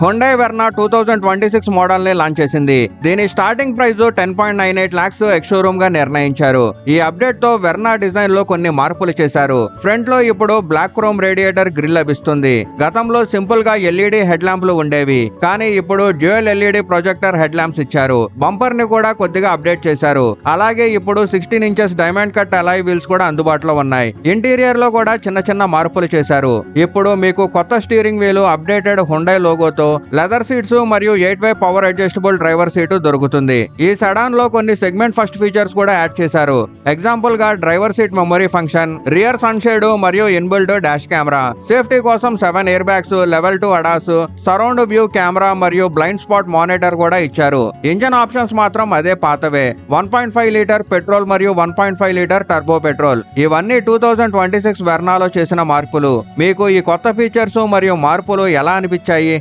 Hyundai Verna 2026 model ని launch చేసింది. దీని starting price 10.98 lakhs ex showroom గా నిర్ణయించారు. ఈ అప్డేట్ తో వెర్నా డిజైన్ లో కొన్ని మార్పులు చేశారు. ఫ్రంట్ లో ఇప్పుడు బ్లాక్ క్రోమ్ రేడియేటర్ గ్రిల్ లభిస్తుంది. గతంలో సింపుల్ గా ఎల్ఈడి హెడ్ ల్యాంప్లు ఉండేవి, కానీ ఇప్పుడు dual LED projector head lamps ఇచ్చారు. బంపర్ ని కూడా కొద్దిగా అప్డేట్ చేశారు. అలాగే ఇప్పుడు 16 inches diamond cut alloy wheels కూడా అందుబాటులో ఉన్నాయి. ఇంటీరియర్ లో కూడా చిన్న చిన్న మార్పులు చేశారు. ఇప్పుడు మీకు కొత్త స్టీరింగ్ వీల్, అప్డేటెడ్ హుండై లోగోతో లెదర్ సీట్స్ మరియు 8-way power adjustable driver seat దొరుకుతుంది. ఈ సెడాన్ లో కొన్ని సెగ్మెంట్ ఫస్ట్ ఫీచర్స్ కూడా యాడ్ చేశారు. ఎగ్జాంపుల్ గా driver seat memory function, rear sunshade మరియు ఇన్బిల్ట్ డాష్ కెమెరా, సేఫ్టీ కోసం 7 air bags, level 2 ADAS, surround view camera మరియు బ్లైండ్ స్పాట్ మానిటర్ కూడా ఇచ్చారు. ఇంజన్ ఆప్షన్స్ మాత్రం అదే పాతవే. 1.5 లీటర్ పెట్రోల్ మరియు 1.5 లీటర్ టర్బో పెట్రోల్. ఇవన్నీ 2026 వెర్నాలో చేసిన మార్పులు. మీకు ఈ కొత్త ఫీచర్స్ మరియు మార్పులు ఎలా అనిపించాయి?